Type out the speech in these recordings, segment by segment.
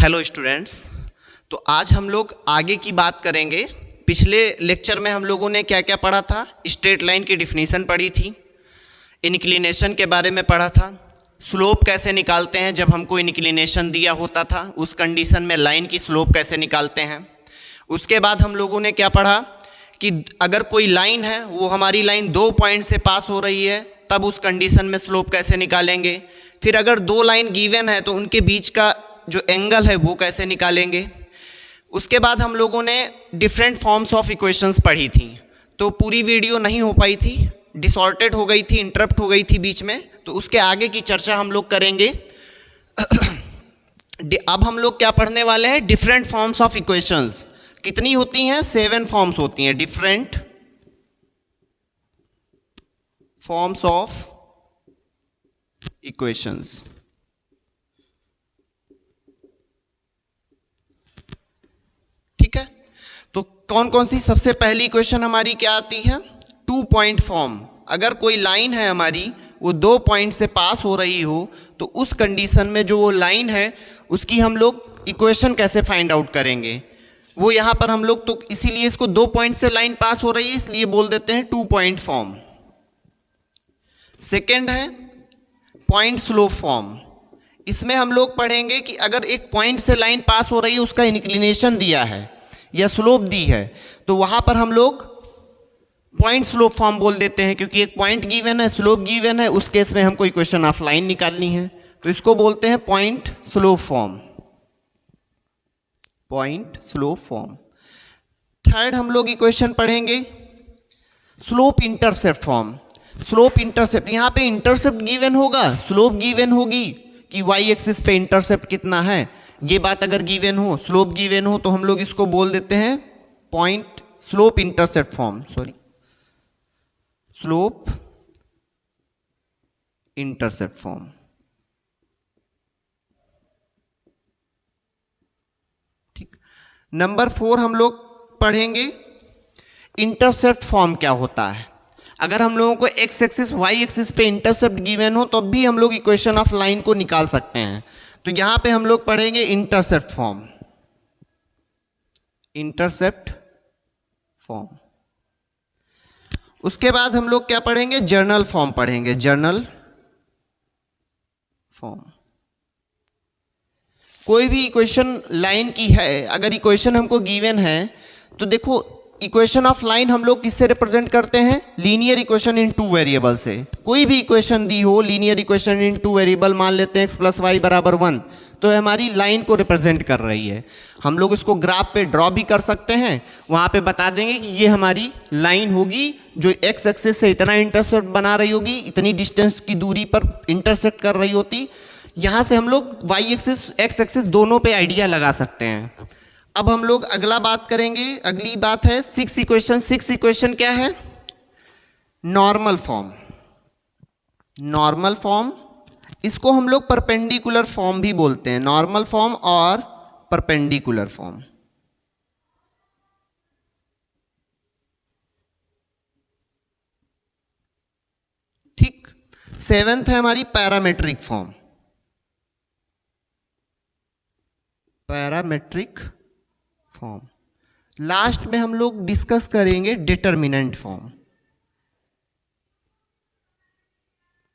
Hello students. तो आज हम लोग आगे की बात करेंगे। पिछले लेक्चर में हम लोगों ने क्या क्या पढ़ा था? स्ट्रेट लाइन की डिफिनीशन पढ़ी थी, इंक्लिनेशन के बारे में पढ़ा था, स्लोप कैसे निकालते हैं जब हमको इंक्लिनेशन दिया होता था, उस कंडीशन में लाइन की स्लोप कैसे निकालते हैं। उसके बाद हम लोगों ने क्या पढ़ा कि अगर कोई लाइन है, वो हमारी लाइन 2 पॉइंट से पास हो रही है, तब उस कंडीशन में स्लोप कैसे निकालेंगे। फिर अगर 2 लाइन गिवन है तो उनके बीच का जो एंगल है वो कैसे निकालेंगे। उसके बाद हम लोगों ने डिफरेंट फॉर्म्स ऑफ इक्वेशंस पढ़ी थी। तो पूरी वीडियो नहीं हो पाई थी, डिसऑर्डेड हो गई थी, इंटरप्ट हो गई थी बीच में, तो उसके आगे की चर्चा हम लोग करेंगे। अब हम लोग क्या पढ़ने वाले हैं? Different forms of equations. कितनी होती हैं? 7 फॉर्म्स होती हैं, डिफरेंट फॉर्म्स ऑफ इक्वेशंस। ठीक है, तो कौन कौन सी? सबसे पहली इक्वेशन हमारी क्या आती है? 2 पॉइंट फॉर्म। अगर कोई लाइन है हमारी, वो 2 पॉइंट से पास हो रही हो, तो उस कंडीशन में जो वो लाइन है उसकी हम लोग इक्वेशन कैसे फाइंड आउट करेंगे, वो यहाँ पर हम लोग, तो इसीलिए इसको 2 पॉइंट से लाइन पास हो रही है इसलिए बोल देते हैं 2 पॉइंट फॉर्म। सेकेंड है पॉइंट स्लोप फॉर्म। इसमें हम लोग पढ़ेंगे कि अगर एक पॉइंट से लाइन पास हो रही है, उसका इंक्लिनेशन दिया है या स्लोप दी है, तो वहाँ पर हम लोग पॉइंट स्लोप फॉर्म बोल देते हैं, क्योंकि एक पॉइंट गिवन है, स्लोप गिवन है, उस केस में हमको इक्वेशन ऑफ लाइन निकालनी है, तो इसको बोलते हैं point slope form. Point slope form. Third हम लोग इक्वेशन पढ़ेंगे slope intercept form. Slope intercept, यहाँ पे इंटरसेप्ट गिवन होगा, स्लोप गिवन होगी कि वाई एक्सिस पे इंटरसेप्ट कितना है, ये बात अगर गिवन हो, स्लोप गिवन हो, तो हम लोग इसको बोल देते हैं point slope intercept form. Sorry, slope intercept form. ठीक। नंबर 4 हम लोग पढ़ेंगे इंटरसेप्ट फॉर्म क्या होता है। अगर हम लोगों को एक्स एक्सिस वाई एक्सिस पे इंटरसेप्ट गिवन हो, तो भी हम लोग इक्वेशन ऑफ लाइन को निकाल सकते हैं। तो यहां पे हम लोग पढ़ेंगे इंटरसेप्ट फॉर्म। Intercept form. उसके बाद हम लोग क्या पढ़ेंगे? जर्नल फॉर्म पढ़ेंगे। Journal form. कोई भी इक्वेशन लाइन की है, अगर इक्वेशन हमको गिवन है, तो देखो इक्वेशन ऑफ लाइन हम लोग किससे रिप्रेजेंट करते हैं? लीनियर इक्वेशन इन 2 वेरिएबल से। कोई भी इक्वेशन दी हो, लीनियर इक्वेशन इन 2 वेरिएबल, मान लेते हैं x + y = 1, तो हमारी लाइन को रिप्रेजेंट कर रही है। हम लोग इसको ग्राफ पे ड्रॉ भी कर सकते हैं, वहाँ पे बता देंगे कि ये हमारी लाइन होगी जो x एक्सिस से इतना इंटरसेप्ट बना रही होगी, इतनी डिस्टेंस की दूरी पर इंटरसेप्ट कर रही होती। यहाँ से हम लोग y एक्सिस x एक्सिस दोनों पे आइडिया लगा सकते हैं। अब हम लोग अगला बात करेंगे। अगली बात है 6 इक्वेशन। 6 इक्वेशन क्या है? Normal form. नॉर्मल फॉर्म, इसको हम लोग परपेंडिकुलर फॉर्म भी बोलते हैं। नॉर्मल फॉर्म और परपेंडिकुलर फॉर्म। ठीक। 7th है हमारी parametric form. Parametric form. Last में हम लोग डिस्कस करेंगे डिटरमिनेंट फॉर्म।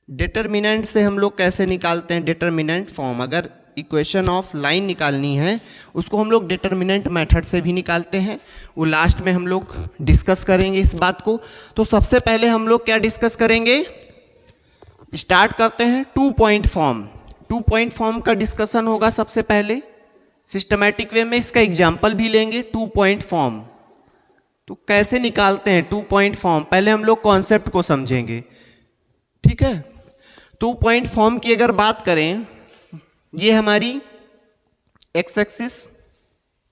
डिटरमिनेंट से हम लोग कैसे निकालते हैं डिटरमिनेंट फॉर्म। अगर इक्वेशन ऑफ लाइन निकालनी है, उसको हम लोग डिटरमिनेंट मेथड से भी निकालते हैं, वो लास्ट में हम लोग डिस्कस करेंगे इस बात को। तो सबसे पहले हम लोग क्या डिस्कस करेंगे? स्टार्ट करते हैं 2 पॉइंट फॉर्म। 2 पॉइंट फॉर्म का डिस्कशन होगा सबसे पहले सिस्टमैटिक वे में। इसका एग्जाम्पल भी लेंगे 2 पॉइंट फॉर्म। तो कैसे निकालते हैं 2 पॉइंट फॉर्म, पहले हम लोग कॉन्सेप्ट को समझेंगे। ठीक है, 2 पॉइंट फॉर्म की अगर बात करें, ये हमारी एक्स एक्सिस,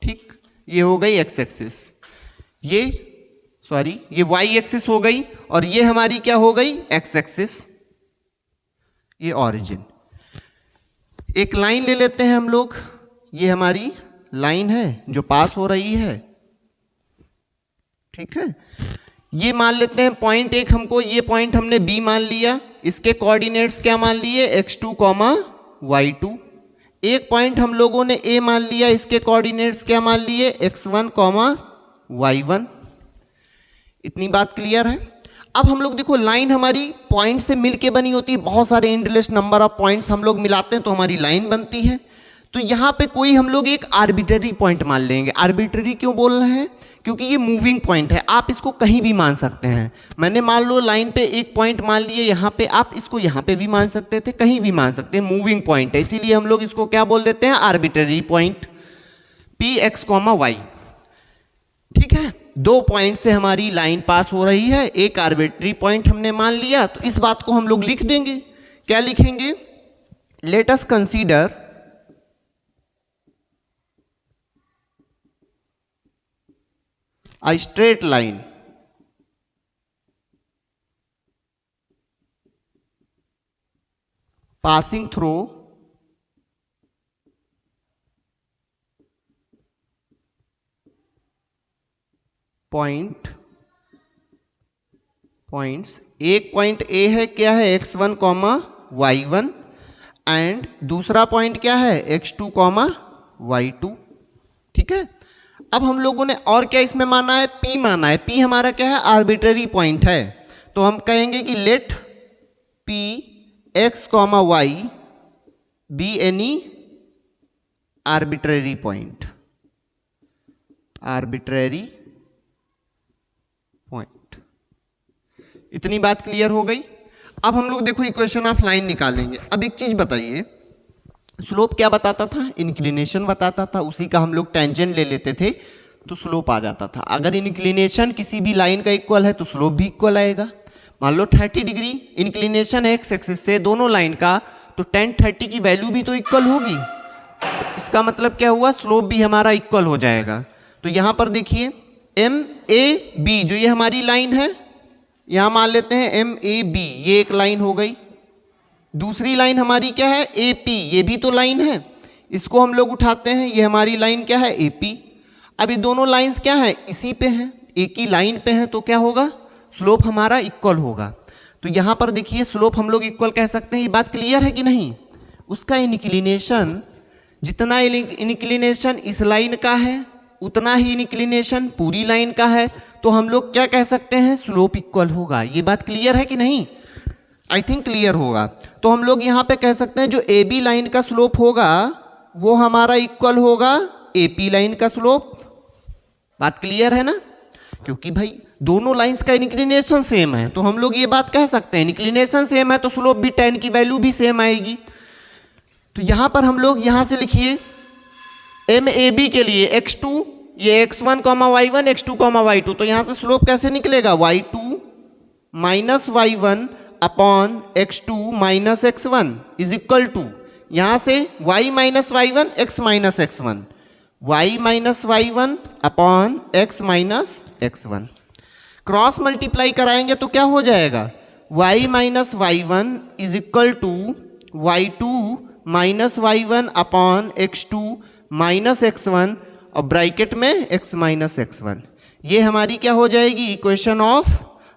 ठीक, ये हो गई एक्स एक्सिस, ये वाई एक्सिस हो गई, और ये हमारी क्या हो गई? एक्स एक्सिस, ये ऑरिजिन। एक लाइन ले लेते हैं हम लोग, ये हमारी लाइन है जो पास हो रही है। ठीक है, ये मान लेते हैं पॉइंट 1, हमको ये पॉइंट हमने बी मान लिया, इसके कोऑर्डिनेट्स क्या मान लिए? x2, y2। एक पॉइंट हम लोगों ने ए मान लिया, इसके कोऑर्डिनेट्स क्या मान लिए, x1, y1। इतनी बात क्लियर है। अब हम लोग देखो लाइन हमारी पॉइंट से मिलके बनी होती है, बहुत सारे एंडलेस नंबर ऑफ पॉइंट्स हम लोग मिलाते हैं तो हमारी लाइन बनती है। तो यहाँ पे कोई हम लोग एक आर्बिट्ररी पॉइंट मान लेंगे। आर्बिट्ररी क्यों बोल रहे हैं, क्योंकि ये मूविंग पॉइंट है, आप इसको कहीं भी मान सकते हैं। मैंने मान लो लाइन पे एक पॉइंट मान लिए यहाँ पे, आप इसको यहाँ पे भी मान सकते थे, कहीं भी मान सकते हैं, मूविंग पॉइंट है, इसीलिए हम लोग इसको क्या बोल देते हैं, आर्बिट्ररी पॉइंट Px, y। ठीक है, दो पॉइंट से हमारी लाइन पास हो रही है, एक आर्बिट्ररी पॉइंट हमने मान लिया, तो इस बात को हम लोग लिख देंगे। क्या लिखेंगे, let us consider a straight line passing through points. एक पॉइंट ए है, क्या है, x1, y1 एंड दूसरा पॉइंट क्या है, x2, y2। ठीक है, अब हम लोगों ने और क्या इसमें माना है, P माना है। P हमारा क्या है, आर्बिट्ररी पॉइंट है, तो हम कहेंगे कि let P x, y be any arbitrary point. Arbitrary point. इतनी बात क्लियर हो गई। अब हम लोग देखो इक्वेशन ऑफ लाइन निकालेंगे। अब एक चीज बताइए, स्लोप क्या बताता था, इंक्लिनेशन बताता था, उसी का हम लोग टेंजेंट ले लेते थे तो स्लोप आ जाता था। अगर इंक्लिनेशन किसी भी लाइन का इक्वल है तो स्लोप भी इक्वल आएगा। मान लो 30 डिग्री इंक्लिनेशन है एक्स एक्सिस से दोनों लाइन का, तो tan 30 की वैल्यू भी तो इक्वल होगी, तो इसका मतलब क्या हुआ, स्लोप भी हमारा इक्वल हो जाएगा। तो यहाँ पर देखिए MAB जो ये हमारी लाइन है, यहाँ मान लेते हैं MAB, ये एक लाइन हो गई। दूसरी लाइन हमारी क्या है, AP, ये भी तो लाइन है, इसको हम लोग उठाते हैं, ये हमारी लाइन क्या है, AP। अब ये दोनों लाइंस क्या है, इसी पे हैं, एक ही लाइन पे हैं, तो क्या होगा, स्लोप हमारा इक्वल होगा। तो यहाँ पर देखिए स्लोप हम लोग इक्वल कह सकते हैं, ये बात क्लियर है कि नहीं। उसका इंक्लिनेशन, जितना इंक्लिनेशन इस लाइन का है उतना ही इंक्लिनेशन पूरी लाइन का है, तो हम लोग क्या कह सकते हैं, स्लोप इक्वल होगा। ये बात क्लियर है कि नहीं, आई थिंक क्लियर होगा। तो हम लोग यहाँ पे कह सकते हैं जो AB लाइन का स्लोप होगा वो हमारा इक्वल होगा AP लाइन का स्लोप। बात क्लियर है ना, क्योंकि भाई दोनों लाइंस का इंक्लिनेशन सेम है, तो हम लोग ये बात कह सकते हैं इंक्लिनेशन सेम है तो स्लोप भी tan की वैल्यू भी सेम आएगी। तो यहाँ पर हम लोग यहाँ से लिखिए MAB के लिए x2, ये x1, y1, x2, y2, तो यहाँ से स्लोप कैसे निकलेगा, y2 minus y1 upon x2 minus x1 is equal to, यहाँ से y minus y1 x minus x1, y minus y1 upon x minus x1। Cross multiply कराएंगे तो क्या हो जाएगा, y minus y1 is equal to y2 minus y1 upon x2 minus x1 और bracket में x minus x1। ये हमारी क्या हो जाएगी, equation of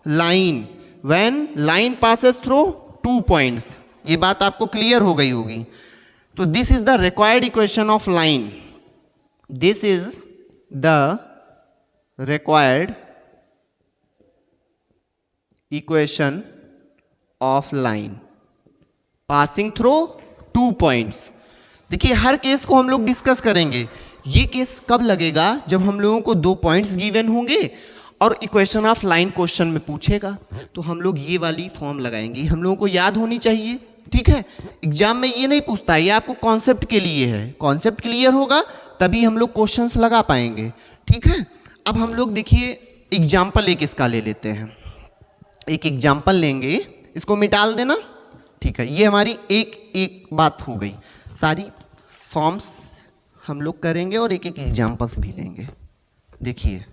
line when line passes through 2 points. ये बात आपको क्लियर हो गई होगी। तो this is the required equation of line, this is the required equation of line passing through 2 points. देखिए हर केस को हम लोग डिस्कस करेंगे। ये केस कब लगेगा, जब हम लोगों को 2 पॉइंट्स गिवन होंगे और इक्वेशन ऑफ लाइन क्वेश्चन में पूछेगा, तो हम लोग ये वाली फॉर्म लगाएंगे, हम लोगों को याद होनी चाहिए। ठीक है, एग्जाम में ये नहीं पूछता है, ये आपको कॉन्सेप्ट के लिए है, कॉन्सेप्ट क्लियर होगा तभी हम लोग क्वेश्चंस लगा पाएंगे। ठीक है, अब हम लोग देखिए एग्जाम्पल एक इसका ले लेते हैं, एक एग्जाम्पल लेंगे, इसको मिटाल देना। ठीक है, ये हमारी एक बात हो गई, सारी फॉर्म्स हम लोग करेंगे और एक एक एग्जाम्पल्स भी लेंगे। देखिए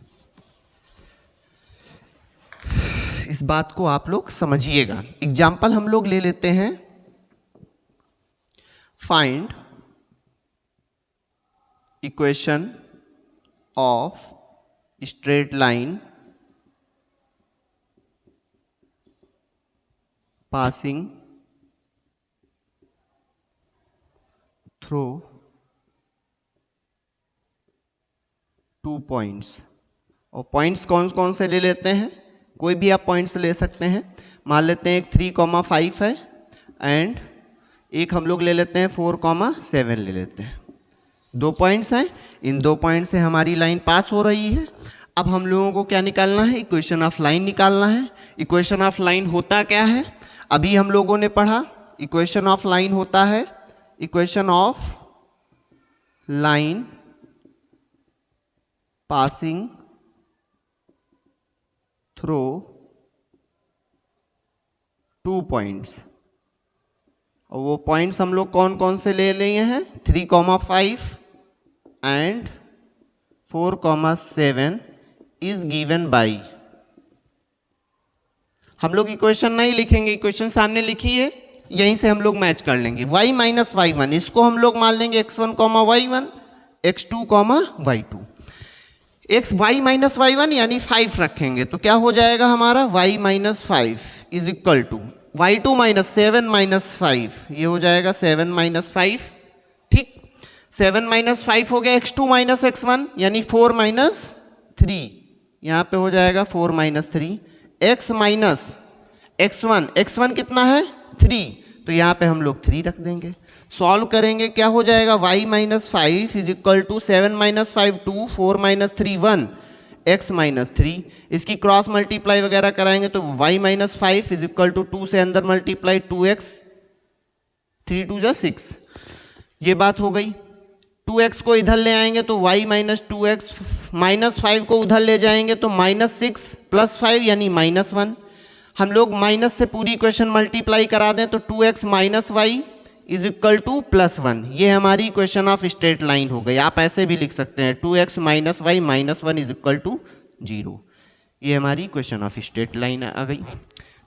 इस बात को आप लोग समझिएगा। एग्जाम्पल हम लोग ले लेते हैं, find equation of straight line passing throw 2 points. और पॉइंट्स कौन कौन से ले लेते हैं, कोई भी आप पॉइंट्स ले सकते हैं। मान लेते हैं एक 3,5 है एंड एक हम लोग ले लेते हैं 4,7 ले लेते हैं। 2 पॉइंट्स हैं, इन 2 पॉइंट से हमारी लाइन पास हो रही है। अब हम लोगों को क्या निकालना है, इक्वेशन ऑफ लाइन निकालना है। इक्वेशन ऑफ लाइन होता क्या है, अभी हम लोगों ने पढ़ा। इक्वेशन ऑफ लाइन होता है equation of line passing through 2 points. और वो पॉइंट्स हम लोग कौन कौन से ले लिए हैं, 3,5 एंड 4,7 इज गिवन बाई। हम लोग इक्वेशन नहीं लिखेंगे, इक्वेशन सामने लिखी है, यहीं से हम लोग मैच कर लेंगे। y माइनस y1 इसको हम लोग मान लेंगे x1, y1, x2, y2। y minus y1 यानी 5 रखेंगे तो क्या हो जाएगा हमारा, y minus 5 is equal to y2 minus 7 minus 5, ये हो जाएगा 7 माइनस 5। ठीक, 7 माइनस 5 हो गया x2 माइनस x1 यानी 4 माइनस 3, यहाँ पे हो जाएगा 4 माइनस 3। x माइनस x1 कितना है 3, तो यहाँ पे हम लोग 3 रख देंगे। सॉल्व करेंगे क्या हो जाएगा, y minus 5 is equal to 7 minus 5 2, 4 minus 3 1, x minus 3। इसकी क्रॉस मल्टीप्लाई वगैरह कराएंगे तो y minus 5 is equal to 2 से अंदर मल्टीप्लाई 2x, 3 2 जा 6, ये बात हो गई। 2x को इधर ले आएंगे तो y माइनस 2x, माइनस 5 को उधर ले जाएंगे तो माइनस 6 प्लस 5 यानी माइनस 1। हम लोग माइनस से पूरी इक्वेशन मल्टीप्लाई करा दें तो 2x minus Y is equal to plus 1, ये हमारी इक्वेशन ऑफ स्ट्रेट लाइन हो गई। आप ऐसे भी लिख सकते हैं 2x minus Y minus 1 is equal to 0, ये हमारी इक्वेशन ऑफ स्ट्रेट लाइन आ गई।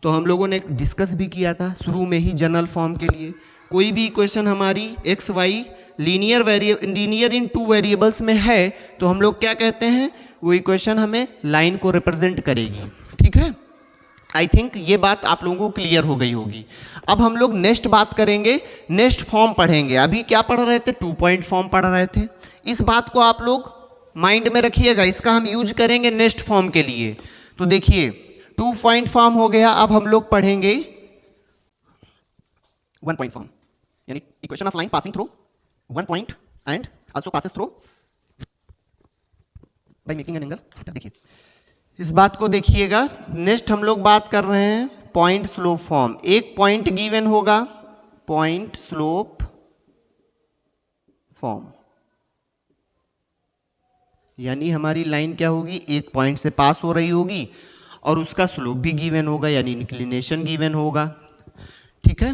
तो हम लोगों ने डिस्कस भी किया था शुरू में ही जनरल फॉर्म के लिए, कोई भी इक्वेशन हमारी X Y linear in 2 variables में है तो हम लोग क्या कहते हैं, वो इक्वेशन हमें लाइन को रिप्रेजेंट करेगी। ठीक है, आई थिंक ये बात आप लोगों को क्लियर हो गई होगी। अब हम लोग नेक्स्ट बात करेंगे, नेक्स्ट फॉर्म पढ़ेंगे। अभी क्या पढ़ रहे थे, 2 पॉइंट फॉर्म पढ़ रहे थे। इस बात को आप लोग माइंड में रखिएगा, इसका हम यूज करेंगे नेक्स्ट फॉर्म के लिए। तो देखिए 2 पॉइंट फॉर्म हो गया, अब हम लोग पढ़ेंगे 1 पॉइंट फॉर्म, यानी equation of line passing through 1 point and also passes through by making an angle. देखिए इस बात को देखिएगा। नेक्स्ट हम लोग बात कर रहे हैं पॉइंट स्लोप फॉर्म। एक पॉइंट गिवन होगा, पॉइंट स्लोप फॉर्म, यानी हमारी लाइन क्या होगी, एक पॉइंट से पास हो रही होगी और उसका स्लोप भी गिवन होगा, यानी इंक्लिनेशन गिवन होगा। ठीक है,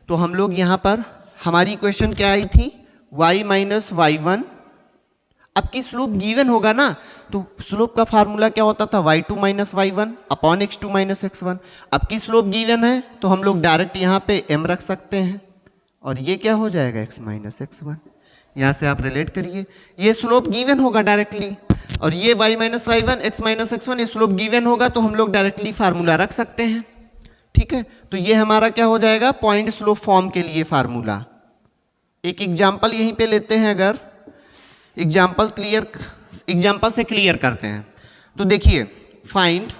तो हम लोग यहाँ पर हमारी इक्वेशन क्या आई थी, y माइनस y1। अब की स्लोप गिवन होगा ना, तो स्लोप का फार्मूला क्या होता था, y2 minus y1 upon x2 minus x1। अब की स्लोप गिवन है तो हम लोग डायरेक्ट यहाँ पे m रख सकते हैं और ये क्या हो जाएगा x माइनस x1। यहाँ से आप रिलेट करिए, ये स्लोप गिवन होगा डायरेक्टली, और ये y minus y1 x minus x1 ये स्लोप गिवन होगा तो हम लोग डायरेक्टली फार्मूला रख सकते हैं। ठीक है, तो ये हमारा क्या हो जाएगा, पॉइंट स्लोप फॉर्म के लिए फार्मूला। एक एग्जाम्पल यहीं पे लेते हैं, अगर एग्जाम्पल से क्लियर करते हैं तो देखिए, find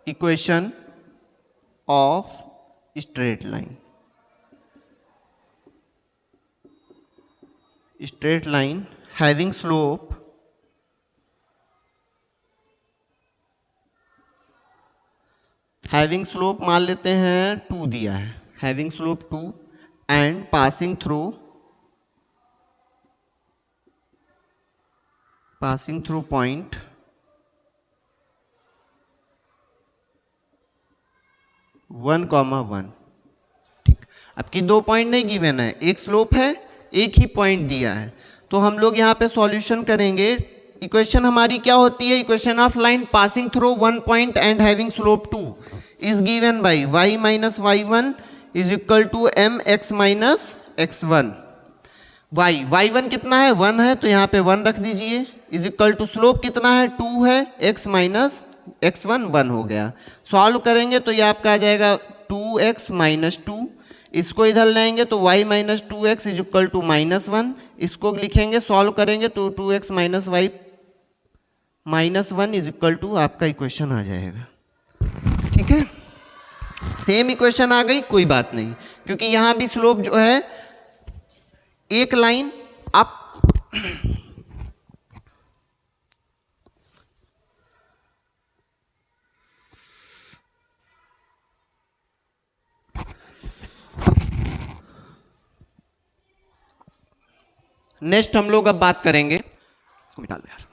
equation of straight line. Straight line having slope मान लेते हैं 2 दिया है, having slope 2 and passing through point 1,1। ठीक, अब की 2 पॉइंट नहीं गिवन है, एक स्लोप है, एक ही पॉइंट दिया है, तो हम लोग यहाँ पे सॉल्यूशन करेंगे। इक्वेशन हमारी क्या होती है, equation of line passing through 1 point and having slope 2 is given by y minus y1 is equal to m x minus x1। y1 कितना है, 1 है, तो यहाँ पे 1 रख दीजिए, इज इक्वल टू स्लोप कितना है, 2 है, x माइनस x1 1 हो गया। सॉल्व करेंगे तो ये आपका आ जाएगा 2x माइनस 2, इसको इधर लाएंगे तो y minus 2x is equal to -1, इसको लिखेंगे सॉल्व करेंगे तो 2x minus Y minus 1 is equal to आपका इक्वेशन आ जाएगा। ठीक है, सेम इक्वेशन आ गई, कोई बात नहीं, क्योंकि यहाँ भी स्लोप जो है एक लाइन आप नेक्स्ट हम लोग अब बात करेंगे, इसको मिटा लो यार।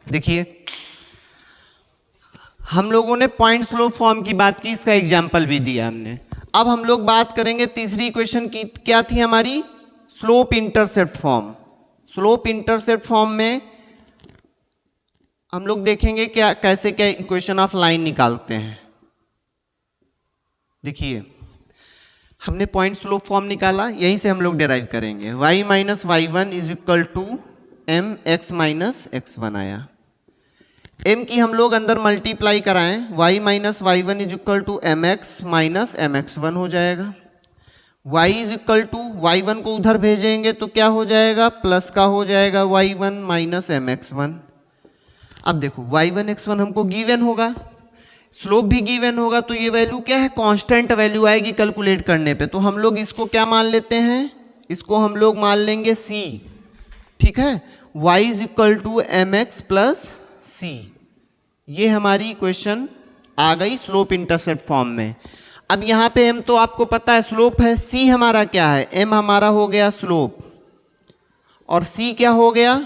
देखिए हम लोगों ने पॉइंट स्लोप फॉर्म की बात की, इसका एग्जाम्पल भी दिया हमने। अब हम लोग बात करेंगे तीसरी इक्वेशन की, क्या थी हमारी? Slope intercept form. Slope intercept form में हम लोग देखेंगे क्या कैसे क्या इक्वेशन ऑफ लाइन निकालते हैं। देखिए हमने पॉइंट स्लोप फॉर्म निकाला, यहीं से हम लोग डिराइव करेंगे। y minus y one is equal to m x minus x one आया। m की हम लोग अंदर मल्टीप्लाई कराएं, y minus y one is equal to m x minus m x one हो जाएगा। y is equal to y one को उधर भेजेंगे तो क्या हो जाएगा? प्लस का हो जाएगा y one minus m x one. अब देखो y1 x1 हमको गिवन होगा, स्लोप भी गिवन होगा, तो ये वैल्यू क्या है? कांस्टेंट वैल्यू आएगी कैलकुलेट करने पे। तो हम लोग इसको क्या मान लेते हैं? इसको हम लोग मान लेंगे c। ठीक है, y is equal to m x plus c. ये हमारी इक्वेशन आ गई स्लोप इंटरसेप्ट फॉर्म में। अब यहाँ पे m तो आपको पता है स्लोप है, c हमारा क्या है? m हमारा हो गया स्लोप और c क्या हो गया?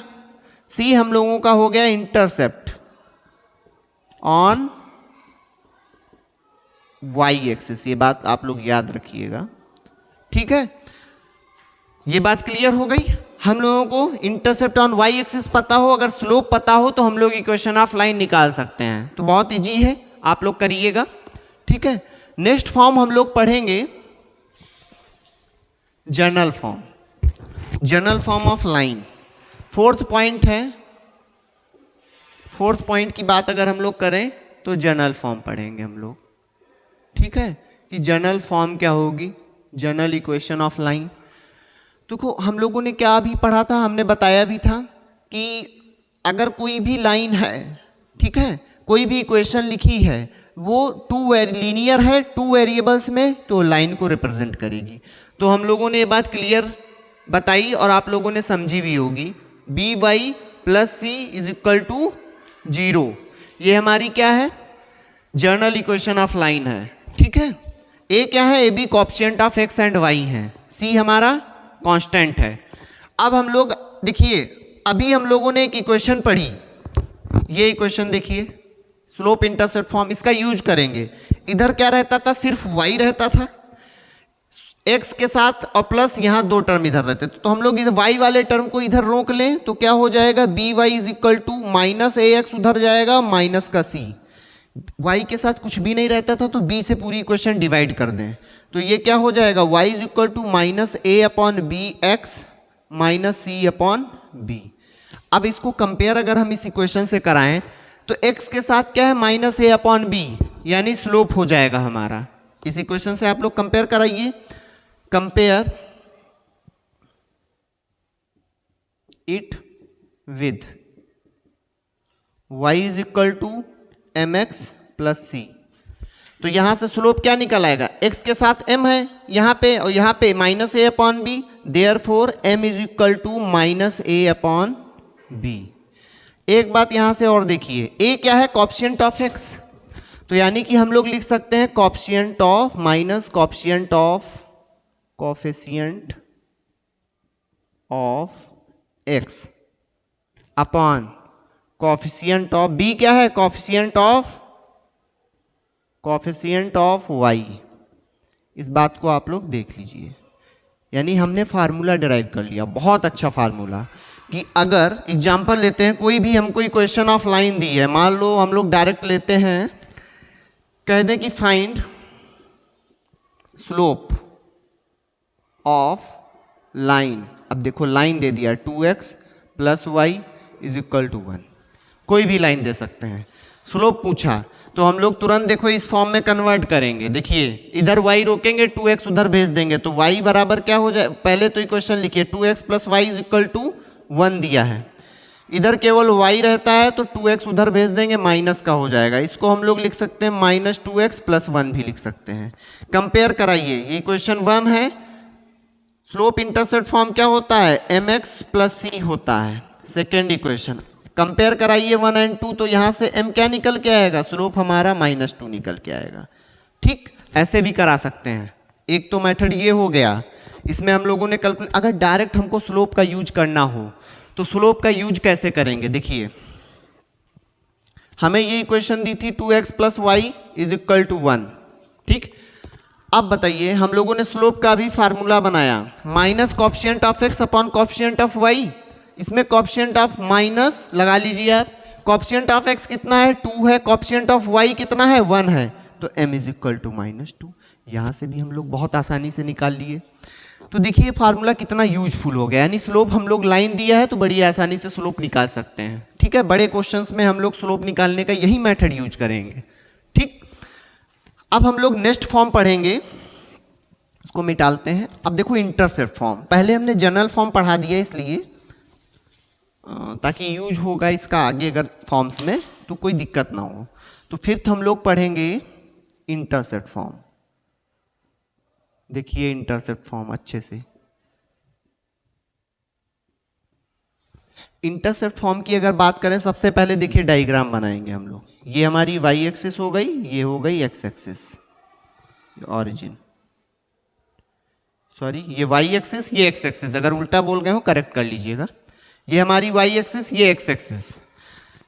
c हम लोगों का हो गया इंटरसेप्ट ऑन y एक्सिस। ये बात आप लोग याद रखिएगा। ठीक है, ये बात क्लियर हो गई। हम लोगों को इंटरसेप्ट ऑन y एक्सिस पता हो, अगर स्लोप पता हो तो हम लोग इक्वेशन ऑफ लाइन निकाल सकते हैं। तो बहुत इजी है, आप लोग करिएगा। ठीक है, नेक्स्ट फॉर्म हम लोग पढ़ेंगे journal form. Journal form of line fourth point है। फोर्थ पॉइंट की बात अगर हम लोग करें तो जर्नल फॉर्म पढ़ेंगे हम लोग। ठीक है, कि जर्नल फॉर्म क्या होगी? General equation of line. तो हम लोगों ने क्या अभी पढ़ा था? हमने बताया भी था कि अगर कोई भी लाइन है, ठीक है, कोई भी इक्वेशन लिखी है, वो लीनियर है, टू वेरिएबल्स में, तो लाइन को रिप्रेजेंट करेगी। तो हम लोगों ने ये बात क्लियर बताई और आप लोगों ने समझी भी होगी। B y plus c is equal to 0, ये हमारी क्या है? जर्नल इक्वेशन ऑफ लाइन है। ठीक है, ए क्या है? A b coefficient of x and y है, सी हमारा कांस्टेंट है। अब हम लोग देखिए, अभी हम लोगों ने एक इक्वेशन पढ़ी, ये इक्वेशन देखिए स्लोप इंटरसेप्ट फॉर्म, इसका यूज करेंगे। इधर क्या रहता था? सिर्फ y रहता था x के साथ और प्लस यहाँ दो टर्म इधर रहते थे। तो हम लोग इस y वाले टर्म को इधर रोक लें तो क्या हो जाएगा? B y is equal to minus a x, उधर जाएगा माइनस का c। y के साथ कुछ भी नहीं रहता था तो b से पूरी इक्वेशन डिवाइड कर दें तो ये क्या हो जाएगा? y is equal to minus a upon b x minus c upon b. अब इसको कंपेयर अगर हम इस इक्वेशन से कराएं तो x के साथ क्या है? माइनस ए अपॉन बी, यानी स्लोप हो जाएगा हमारा। इस इक्वेशन से आप लोग कंपेयर कराइए। Compare it with y is equal to m x plus c. तो यहां से स्लोप क्या निकल आएगा? x के साथ m है यहां पे, और यहां पे minus a upon b, therefore m is equal to minus a upon b. एक बात यहां से और देखिए, a क्या है? कोएफिशिएंट ऑफ x, तो यानी कि हम लोग लिख सकते हैं coefficient of minus coefficient of x upon coefficient of b क्या है? Coefficient of y। इस बात को आप लोग देख लीजिए, यानी हमने फार्मूला डिराइव कर लिया। बहुत अच्छा फार्मूला कि अगर एग्जाम्पल लेते हैं, कोई भी हमको इक्वेशन ऑफ लाइन दी है, मान लो हम लोग डायरेक्ट लेते हैं, कह दें कि फाइंड स्लोप ऑफ लाइन अब देखो लाइन दे दिया 2x plus y is equal to 1, कोई भी लाइन दे सकते हैं। स्लोप पूछा तो हम लोग तुरंत देखो इस फॉर्म में कन्वर्ट करेंगे। देखिए इधर y रोकेंगे, 2x उधर भेज देंगे तो y बराबर क्या हो जाए, पहले तो इक्वेशन लिखिए 2x plus y is equal to 1 दिया है, इधर केवल y रहता है तो 2x उधर भेज देंगे, माइनस का हो जाएगा। इसको हम लोग लिख सकते हैं माइनस 2x प्लस 1 भी लिख सकते हैं। कंपेयर कराइए, ये इक्वेशन 1 है, स्लोप इंटरसेप्ट फॉर्म क्या होता है, mx प्लस c होता है। सेकेंड इक्वेशन कंपेयर कराइए 1 एंड 2, तो यहाँ से m क्या निकल के आएगा, स्लोप हमारा -2 निकल के आएगा। ठीक, ऐसे भी करा सकते हैं। एक तो मेथड ये हो गया, इसमें हम लोगों ने कैलकुलेट, अगर डायरेक्ट हमको स्लोप का यूज करना हो तो स्लोप का यूज कैसे करेंगे। देखिए हमें ये इक्वेशन दी थी 2x plus y is equal to 1। ठीक, अब बताइए हम लोगों ने स्लोप का भी फार्मूला बनाया, minus coefficient of x upon coefficient of y। इसमें कॉफिशिएंट ऑफ माइनस लगा लीजिए आप, कॉफिशिएंट ऑफ x कितना है 2 है, कॉफिशिएंट ऑफ y कितना है 1 है, तो m इज इक्वल टू -2। यहाँ से भी हम लोग बहुत आसानी से निकाल लिए। तो देखिए फार्मूला कितना यूजफुल हो गया, यानी स्लोप हम लोग लाइन दिया है तो बड़ी आसानी से स्लोप निकाल सकते हैं। ठीक है, बड़े क्वेश्चंस में हम लोग स्लोप निकालने का यही मेथड यूज करेंगे। ठीक, अब हम लोग नेक्स्ट फॉर्म पढ़ेंगे, इसको मिटालते हैं। अब देखो इंटरसेप्ट फॉर्म, पहले हमने जनरल फॉर्म पढ़ा दिया इसलिए ताकि यूज होगा इसका आगे अगर फॉर्म्स में तो कोई दिक्कत ना हो। तो फिफ्थ हम लोग पढ़ेंगे इंटरसेप्ट फॉर्म। देखिए इंटरसेप्ट फॉर्म अच्छे से, इंटरसेप्ट फॉर्म की अगर बात करें सबसे पहले देखिए डायग्राम बनाएंगे हम लोग। ये हमारी y एक्सिस हो गई, ये हो गई x एक्सिस, ऑरिजिन, सॉरी ये y एक्सिस ये x एक्सिस, अगर उल्टा बोल गए हो करेक्ट कर लीजिएगा। ये हमारी y एक्सिस ये x एक्सिस।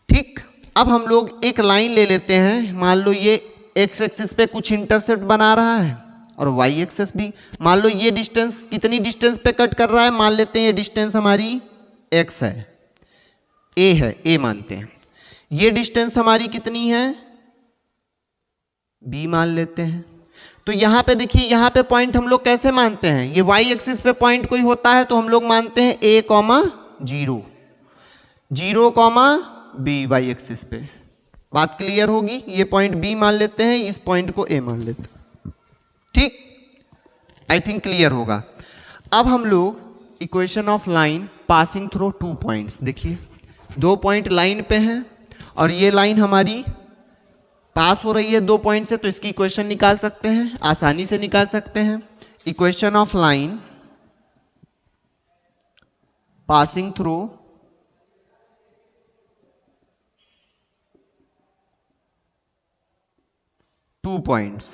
ठीक, अब हम लोग एक लाइन ले लेते हैं, मान लो ये x एक्सिस पे कुछ इंटरसेप्ट बना रहा है और y एक्सिस भी, मान लो ये डिस्टेंस कितनी डिस्टेंस पे कट कर रहा है, मान लेते हैं ये डिस्टेंस हमारी x है, a है, a मानते हैं। ये डिस्टेंस हमारी कितनी है, b मान लेते हैं। तो यहाँ पे देखिए, यहाँ पे पॉइंट हम लोग कैसे मानते हैं, ये y एक्सिस पे पॉइंट कोई होता है तो हम लोग मानते हैं a, 0, 0, b y एक्सिस पे। बात क्लियर होगी, ये पॉइंट b मान लेते हैं, इस पॉइंट को a मान लेते हैं। ठीक, आई थिंक क्लियर होगा। अब हम लोग equation of line passing through 2 points, देखिए 2 पॉइंट लाइन पे हैं और ये लाइन हमारी पास हो रही है 2 पॉइंट से, तो इसकी इक्वेशन निकाल सकते हैं, आसानी से निकाल सकते हैं। Equation of line passing through 2 points,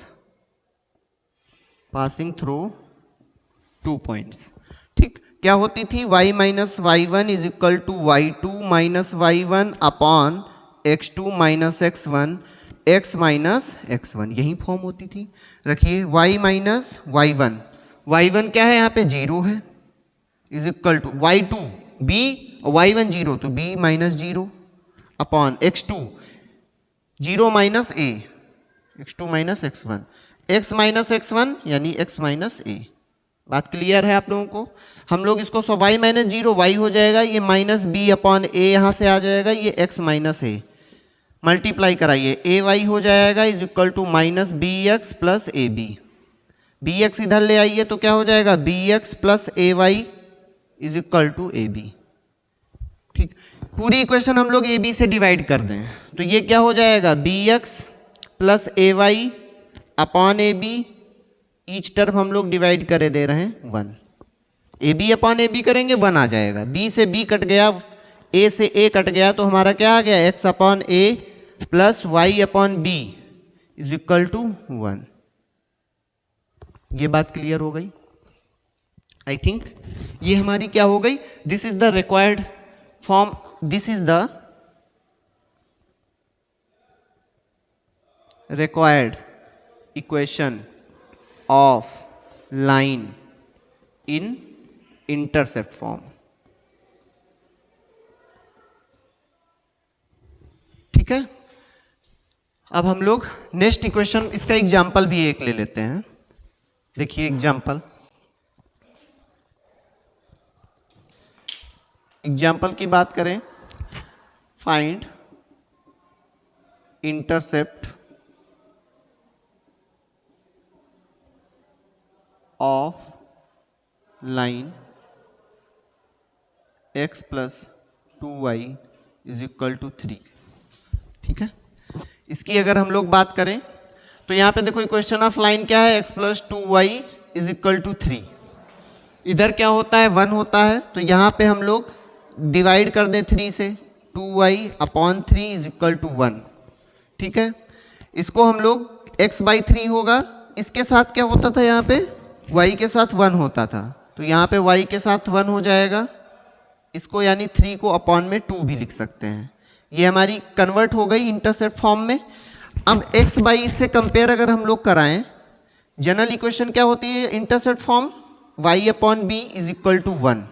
passing through 2 points. ठीक, क्या होती थी, y minus y1 is equal to y2 minus y1 upon x2 minus x1 x minus x1, यही फॉर्म होती थी। रखिए y माइनस y1, y1 क्या है यहाँ पे 0 है, is equal to y2 b और y1 0 तो b minus 0 upon x2 0 minus a, x2 minus x1, x minus x1 यानी x माइनस a। बात क्लियर है आप लोगों को। हम लोग इसको y माइनस 0 y हो जाएगा, ये माइनस b अपॉन a यहाँ से आ जाएगा, ये x माइनस a, मल्टीप्लाई कराइए a y हो जाएगा is equal to minus b x plus a b, b x इधर ले आइए तो क्या हो जाएगा b x plus a y is equal to a b. ठीक, पूरी इक्वेशन हम लोग ए बी से डिवाइड कर दें तो ये क्या हो जाएगा b x plus a y upon a b, each term हम लोग डिवाइड करे दे रहे हैं 1, a b upon a b करेंगे 1 आ जाएगा, बी से बी कट गया, ए से ए कट गया तो हमारा क्या आ गया x upon a plus y upon b is equal to 1। ये बात क्लियर हो गई आई थिंक। ये हमारी क्या हो गई, this is the required form, this is the required equation of line in intercept form। ठीक है, अब हम लोग नेक्स्ट इक्वेशन, इसका एग्जाम्पल भी एक ले लेते हैं। देखिए एग्जाम्पल, एग्जाम्पल की बात करें, find intercept of line x plus 2y is equal to 3। ठीक है, इसकी अगर हम लोग बात करें तो यहाँ पे देखो इक्वेशन ऑफ लाइन क्या है, x plus 2y is equal to 3। इधर क्या होता है, 1 होता है, तो यहाँ पे हम लोग डिवाइड कर दें 3 से, 2y upon 3 is equal to 1। ठीक है, इसको हम लोग x बाई 3 होगा, इसके साथ क्या होता था, यहाँ पे y के साथ 1 होता था, तो यहाँ पे y के साथ 1 हो जाएगा, इसको यानी 3 को अपॉन में 2 भी लिख सकते हैं। ये हमारी कन्वर्ट हो गई इंटरसेप्ट फॉर्म में। अब x बाई इससे कंपेयर अगर हम लोग कराएं, जनरल इक्वेशन क्या होती है intercept form, y upon b is equal to 1।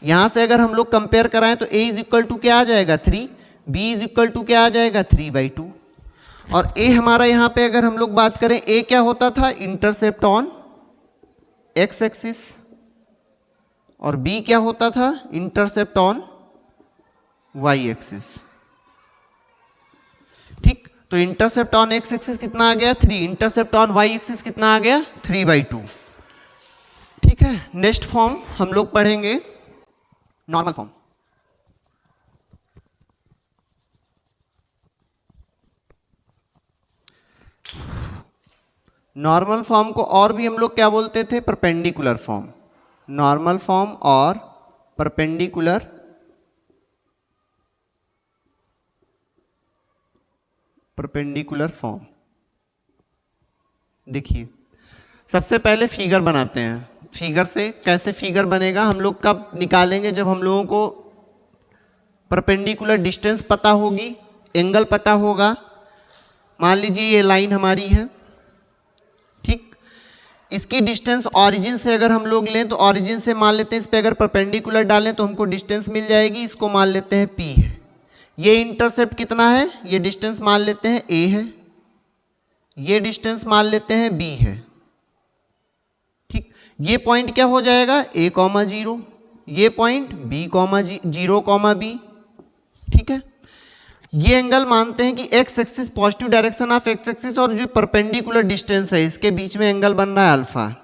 यहाँ से अगर हम लोग कंपेयर कराएं तो a इज इक्वल टू क्या आ जाएगा 3, b इज इक्वल टू क्या आ जाएगा 3/2। और a हमारा यहाँ पे अगर हम लोग बात करें, a क्या होता था, इंटरसेप्ट ऑन x एक्सिस, और b क्या होता था, इंटरसेप्ट ऑन y एक्सिस। ठीक, तो इंटरसेप्ट ऑन x एक्सिस कितना आ गया 3, इंटरसेप्ट ऑन y एक्सिस कितना आ गया 3/2। ठीक है, नेक्स्ट फॉर्म हम लोग पढ़ेंगे नॉर्मल फॉर्म। नॉर्मल फॉर्म को और भी हम लोग क्या बोलते थे, परपेंडिकुलर फॉर्म। नॉर्मल फॉर्म और परपेंडिकुलर फॉर्म। देखिए, सबसे पहले फिगर बनाते हैं। फिगर से कैसे फिगर बनेगा, हम लोग कब निकालेंगे, जब हम लोगों को परपेंडिकुलर डिस्टेंस पता होगी, एंगल पता होगा। मान लीजिए ये लाइन हमारी है, ठीक, इसकी डिस्टेंस ऑरिजिन से अगर हम लोग लें तो ऑरिजिन से मान लेते हैं, इस पे अगर परपेंडिकुलर डालें तो हमको डिस्टेंस मिल जाएगी, इसको मान लेते हैं p है। ये इंटरसेप्ट कितना है, ये डिस्टेंस मान लेते हैं a है, ये डिस्टेंस मान लेते हैं b है। ठीक, ये पॉइंट क्या हो जाएगा a, 0, ये पॉइंट b, 0, b। ठीक है, ये एंगल मानते हैं कि x axis positive direction of x axis और जो परपेंडिकुलर डिस्टेंस है इसके बीच में एंगल बन रहा है अल्फा।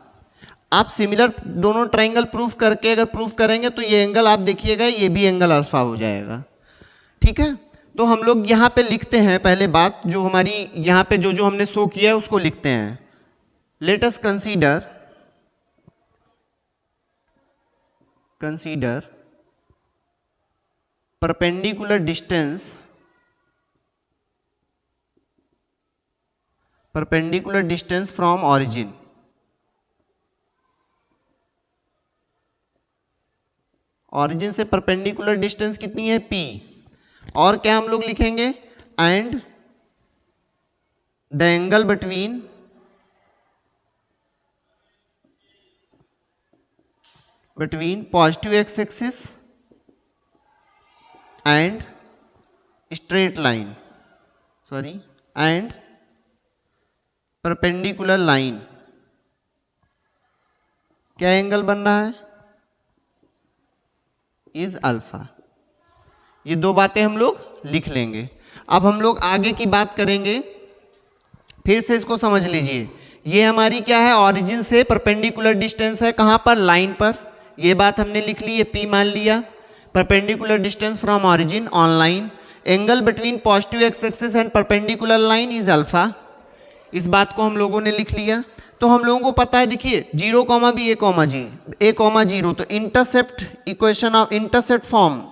आप सिमिलर दोनों ट्राइंगल प्रूफ करके अगर प्रूफ करेंगे तो ये एंगल आप देखिएगा, ये भी एंगल अल्फा हो जाएगा। ठीक है, तो हम लोग यहाँ पे लिखते हैं, पहले बात जो हमारी यहाँ पे जो हमने शो किया है उसको लिखते हैं। Let us consider perpendicular distance from origin. Origin से परपेंडिकुलर डिस्टेंस कितनी है p, और क्या हम लोग लिखेंगे, and the angle between positive x axis and straight line, and perpendicular line. क्या एंगल बन रहा है, इज अल्फा। ये दो बातें हम लोग लिख लेंगे। अब हम लोग आगे की बात करेंगे, फिर से इसको समझ लीजिए। ये हमारी क्या है, ऑरिजिन से परपेंडिकुलर डिस्टेंस है, कहाँ पर, लाइन पर। ये बात हमने लिख ली, ये P मान लिया। Perpendicular distance from origin on line, angle between positive x axis and perpendicular line is alpha. इस बात को हम लोगों ने लिख लिया। तो हम लोगों को पता है, देखिए 0, b, a, 0, तो intercept equation of intercept form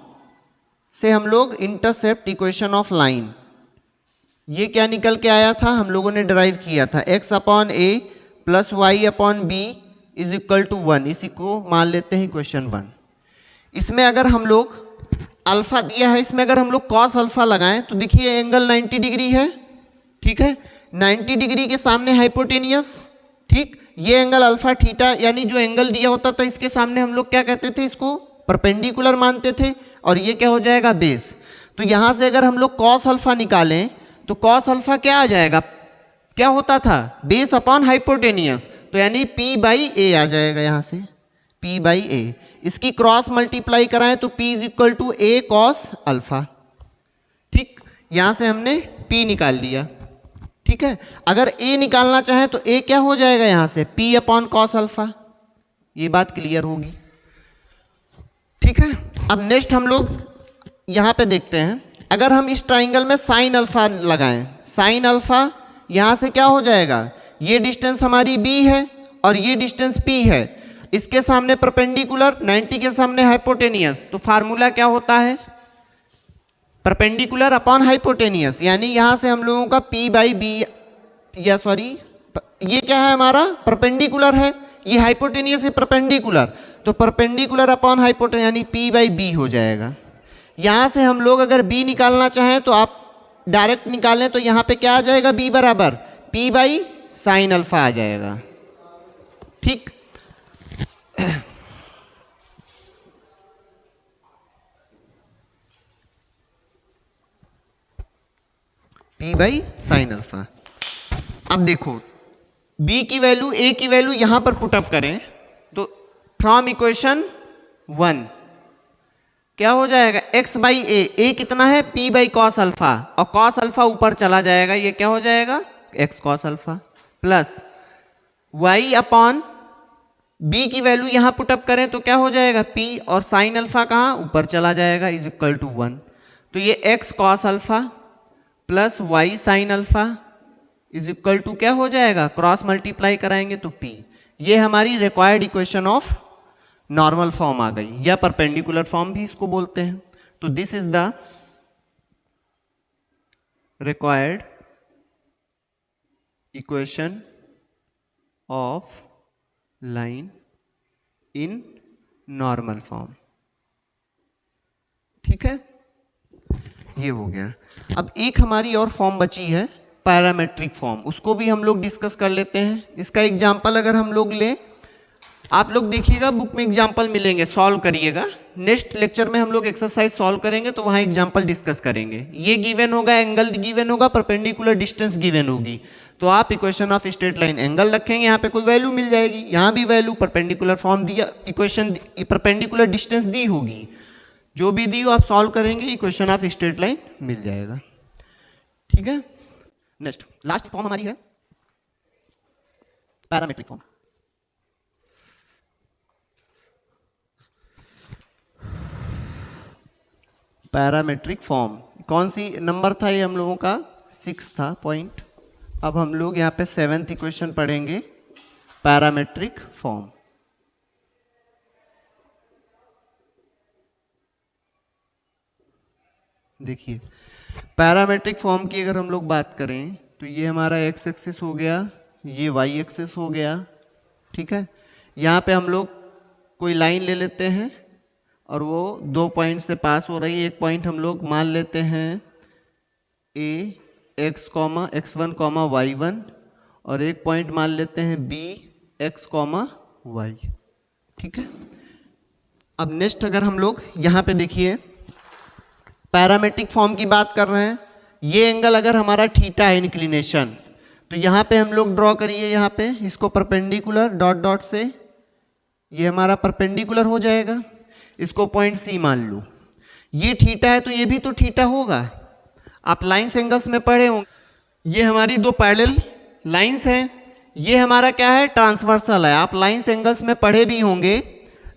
से हम लोग इंटरसेप्ट इक्वेशन ऑफ लाइन, ये क्या निकल के आया था, हम लोगों ने डिराइव किया था, x upon a plus y upon b is equal to 1। इसी को मान लेते हैं इक्वेशन 1। इसमें अगर हम लोग अल्फा दिया है, इसमें अगर हम लोग कॉस अल्फा लगाएं तो देखिए एंगल 90 डिग्री है। ठीक है, 90 डिग्री के सामने हाइपोटेनियस। ठीक, ये एंगल अल्फा थीटा, यानी जो एंगल दिया होता था इसके सामने हम लोग क्या कहते थे, इसको परपेंडिकुलर मानते थे, और ये क्या हो जाएगा, बेस। तो यहाँ से अगर हम लोग कॉस अल्फा निकालें तो कॉस अल्फा क्या आ जाएगा, क्या होता था, बेस अपॉन हाइपोटेनियस, तो यानी p/a आ जाएगा। यहाँ से p/a, इसकी क्रॉस मल्टीप्लाई कराएं तो P is equal to A cos alpha. ठीक, यहां से हमने P निकाल दिया। ठीक है, अगर A निकालना चाहें तो A क्या हो जाएगा यहां से P अपॉन कॉस अल्फा। ये बात क्लियर होगी। ठीक है, अब नेक्स्ट हम लोग यहां पे देखते हैं, अगर हम इस ट्राइंगल में साइन अल्फा लगाएं, साइन अल्फा यहां से क्या हो जाएगा, ये डिस्टेंस हमारी B है और ये डिस्टेंस P है, इसके सामने परपेंडिकुलर 90 के सामने हाइपोटेनियस, तो फार्मूला क्या होता है परपेंडिकुलर अपॉन हाइपोटेनियस, यानी यहां से हम लोगों का P बाई बी, या सॉरी ये क्या है हमारा परपेंडिकुलर है, ये हाइपोटेनियस है परपेंडिकुलर, तो परपेंडिकुलर अपॉन हाइपोटेनियस यानी P बाई बी हो जाएगा। यहां से हम लोग अगर B निकालना चाहें तो आप डायरेक्ट निकालें तो यहां पे क्या आ जाएगा B बराबर P बाई साइन अल्फा आ जाएगा। ठीक, P बाई साइन अल्फा। अब देखो B की वैल्यू A की वैल्यू यहां पर पुटअप करें तो फ्रॉम इक्वेशन 1 क्या हो जाएगा x बाई ए कितना है P बाई कॉस अल्फा, और कॉस अल्फा ऊपर चला जाएगा, ये क्या हो जाएगा x cos alpha, plus y upon B की वैल्यू यहां पुटअप करें तो क्या हो जाएगा P, और साइन अल्फा कहां ऊपर चला जाएगा, इज इक्वल टू 1, तो ये x cos alpha plus y sine alpha is equal to क्या हो जाएगा, क्रॉस मल्टीप्लाई कराएंगे तो P। ये हमारी required equation of normal form आ गई, या परपेंडिकुलर फॉर्म भी इसको बोलते हैं। तो this is the required equation of line in normal form. ठीक है, ये हो गया। अब एक हमारी और फॉर्म बची है पैरामेट्रिक फॉर्म, उसको भी हम लोग डिस्कस कर लेते हैं। इसका एग्जांपल अगर हम लोग लें, आप लोग देखिएगा बुक में एग्जांपल मिलेंगे, सॉल्व करिएगा। नेक्स्ट लेक्चर में हम लोग एक्सरसाइज सॉल्व करेंगे तो वहाँ एग्जांपल डिस्कस करेंगे। ये गिवन होगा, एंगल गिवन होगा, परपेंडिकुलर डिस्टेंस गिवन होगी, तो आप equation of straight line angle रखेंगे, यहाँ पे कोई वैल्यू मिल जाएगी, यहाँ भी वैल्यू, परपेंडिकुलर फॉर्म दिया, इक्वेशन परपेंडिकुलर डिस्टेंस दी होगी, जो भी दी हो आप सॉल्व करेंगे, इक्वेशन ऑफ स्ट्रेट लाइन मिल जाएगा। ठीक है, नेक्स्ट लास्ट फॉर्म हमारी है पैरामेट्रिक फॉर्म। पैरामेट्रिक फॉर्म कौन सी नंबर था ये हम लोगों का 6 था पॉइंट। अब हम लोग यहाँ पे 7th इक्वेशन पढ़ेंगे पैरामेट्रिक फॉर्म। देखिए पैरामेट्रिक फॉर्म की अगर हम लोग बात करें तो ये हमारा x एक्सिस हो गया, ये y एक्सिस हो गया। ठीक है, यहाँ पे हम लोग कोई लाइन ले लेते हैं और वो 2 पॉइंट से पास हो रही है। एक पॉइंट हम लोग मान लेते हैं a x comma x1 comma y1, और एक पॉइंट मान लेते हैं b x कॉमा y। ठीक है, अब नेक्स्ट अगर हम लोग यहाँ पे देखिए पैरामेट्रिक फॉर्म की बात कर रहे हैं, ये एंगल अगर हमारा थीटा है इंक्लिनेशन, तो यहाँ पे हम लोग ड्रॉ करिए, यहाँ पे इसको परपेंडिकुलर डॉट डॉट से, ये हमारा परपेंडिकुलर हो जाएगा, इसको पॉइंट सी मान लो। ये थीटा है तो ये भी तो थीटा होगा, आप लाइन्स एंगल्स में पढ़े होंगे। ये हमारी 2 पैरेलल लाइन्स हैं, ये हमारा क्या है ट्रांसवर्सल है, आप लाइन्स एंगल्स में पढ़े भी होंगे।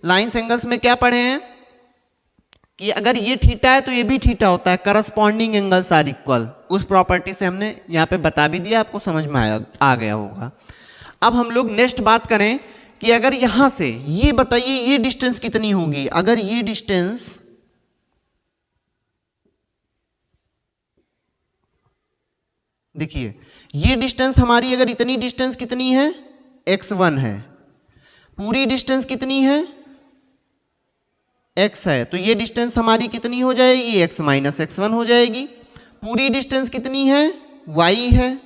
लाइन्स एंगल्स में क्या पढ़े हैं कि अगर ये थीटा है तो ये भी थीटा होता है, करस्पॉन्डिंग एंगल्स आर इक्वल। उस प्रॉपर्टी से हमने यहाँ पे बता भी दिया, आपको समझ में आ गया होगा। अब हम लोग नेक्स्ट बात करें कि अगर यहाँ से ये बताइए ये डिस्टेंस कितनी होगी। अगर ये डिस्टेंस देखिए, ये डिस्टेंस हमारी अगर इतनी डिस्टेंस कितनी है x1 है, पूरी डिस्टेंस कितनी है x है, तो ये डिस्टेंस हमारी कितनी हो जाएगी x माइनस x1 हो जाएगी। पूरी डिस्टेंस कितनी है y है,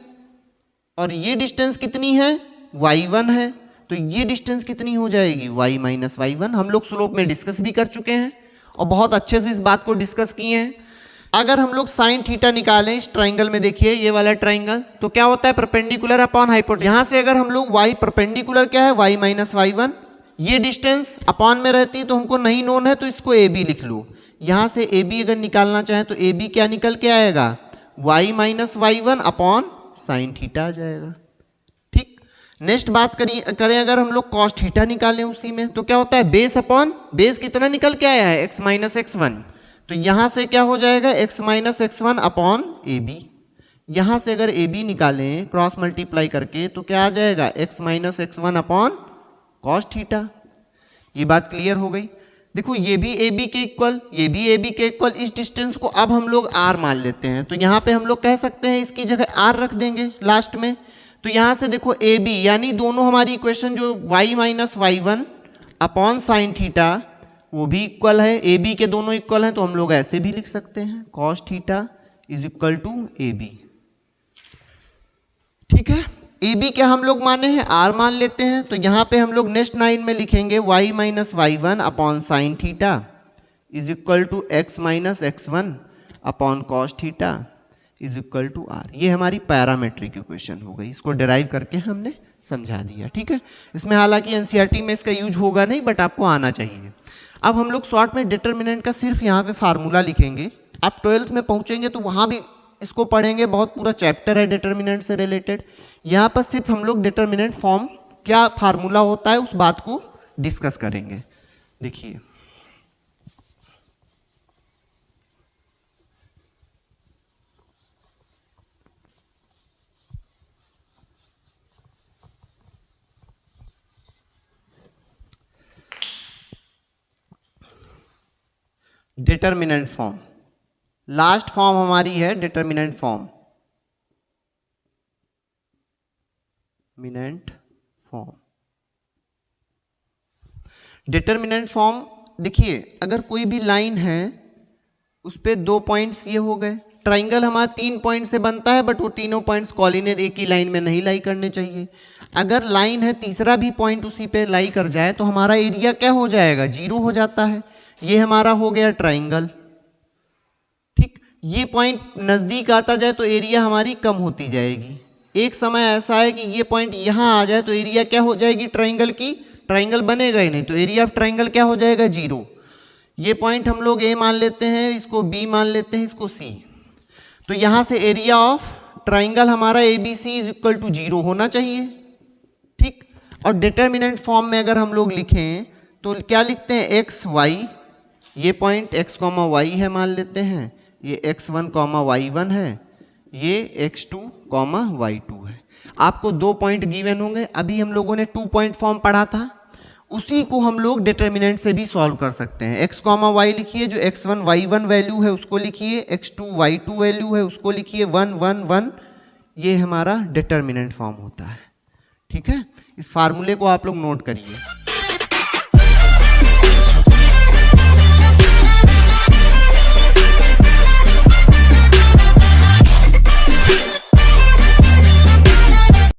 और ये डिस्टेंस कितनी है y1 है, तो ये डिस्टेंस कितनी हो जाएगी y माइनस y1। हम लोग स्लोप में डिस्कस भी कर चुके हैं और बहुत अच्छे से इस बात को डिस्कस किए हैं। अगर हम लोग साइन थीटा निकालें इस ट्राइंगल में, देखिए ये वाला ट्राइंगल, तो क्या होता है परपेंडिकुलर अपॉन हाइपोटेन्यूज। यहाँ से अगर हम लोग y परपेंडिकुलर क्या है y माइनस y1, ये डिस्टेंस अपॉन में रहती तो हमको नहीं नोन है, तो इसको ए बी लिख लो। यहाँ से ए बी अगर निकालना चाहें तो ए बी क्या निकल के आएगा, y minus y one upon sine theta आ जाएगा। ठीक, नेक्स्ट बात करें अगर हम लोग कॉस थीटा निकालें उसी में, तो क्या होता है, बेस अपॉन बेस कितना निकल के आया है, x माइनस एक्स वन। तो यहाँ से क्या हो जाएगा, x minus x one upon a b. यहाँ से अगर ए बी निकालें क्रॉस मल्टीप्लाई करके तो क्या आ जाएगा, x minus x one upon cos theta. ये बात क्लियर हो गई। देखो ये भी ए बी के इक्वल, ये भी ए बी के इक्वल। इस डिस्टेंस को अब हम लोग r मान लेते हैं, तो यहाँ पे हम लोग कह सकते हैं इसकी जगह r रख देंगे लास्ट में। तो यहाँ से देखो ए बी यानी दोनों हमारी इक्वेशन जो y minus y one upon sine theta वो भी इक्वल है, ए बी के दोनों इक्वल हैं, तो हम लोग ऐसे भी लिख सकते हैं cos theta is equal to a b. ठीक है, ए बी क्या हम लोग माने हैं, आर मान लेते हैं। तो यहाँ पे हम लोग नेक्स्ट लाइन में लिखेंगे y minus y one upon sine theta is equal to x minus x one upon cos theta is equal to r. ये हमारी पैरामेट्रिक इक्वेशन हो गई, इसको डिराइव करके हमने समझा दिया। ठीक है, इसमें हालांकि एनसीईआरटी में इसका यूज होगा नहीं, बट आपको आना चाहिए। अब हम लोग शॉर्ट में डिटर्मिनेंट का सिर्फ यहाँ पे फार्मूला लिखेंगे। आप 12th में पहुँचेंगे तो वहाँ भी इसको पढ़ेंगे, बहुत पूरा चैप्टर है डिटर्मिनेंट से रिलेटेड। यहाँ पर सिर्फ हम लोग डिटर्मिनेंट फॉर्म क्या फार्मूला होता है उस बात को डिस्कस करेंगे। देखिए डिटर्मिनेंट फॉर्म, लास्ट फॉर्म हमारी है determinant form, determinant form. Determinant form देखिए, अगर कोई भी लाइन है उस पे 2 पॉइंट्स ये हो गए, ट्राइंगल हमारा 3 पॉइंट से बनता है, बट वो तीनों पॉइंट्स कॉलिनियर एक ही लाइन में नहीं लाई करने चाहिए। अगर लाइन है तीसरा भी पॉइंट उसी पे लाई कर जाए तो हमारा एरिया क्या हो जाएगा, 0 हो जाता है। ये हमारा हो गया ट्राइंगल। ठीक, ये पॉइंट नज़दीक आता जाए तो एरिया हमारी कम होती जाएगी। एक समय ऐसा है कि ये पॉइंट यहाँ आ जाए तो एरिया क्या हो जाएगी ट्राइंगल की, ट्राइंगल बनेगा ही नहीं, तो एरिया ऑफ ट्राइंगल क्या हो जाएगा, 0। ये पॉइंट हम लोग ए मान लेते हैं, इसको बी मान लेते हैं, इसको सी। तो यहाँ से एरिया ऑफ ट्राइंगल हमारा a b c is equal to 0 होना चाहिए। ठीक, और डिटर्मिनेंट फॉर्म में अगर हम लोग लिखें तो क्या लिखते हैं, एक्स वाई, ये पॉइंट एक्स कॉमा वाई है मान लेते हैं, ये x1 कॉमा y1 है, ये x2 कॉमा y2 है। आपको 2 पॉइंट गिवन होंगे। अभी हम लोगों ने 2 पॉइंट फॉर्म पढ़ा था, उसी को हम लोग डिटर्मिनेंट से भी सॉल्व कर सकते हैं। x कॉमा y लिखिए, जो x1 y1 वैल्यू है उसको लिखिए, x2 y2 वैल्यू है उसको लिखिए, 1 1 1, ये हमारा डिटर्मिनेंट फॉर्म होता है। ठीक है, इस फार्मूले को आप लोग नोट करिए।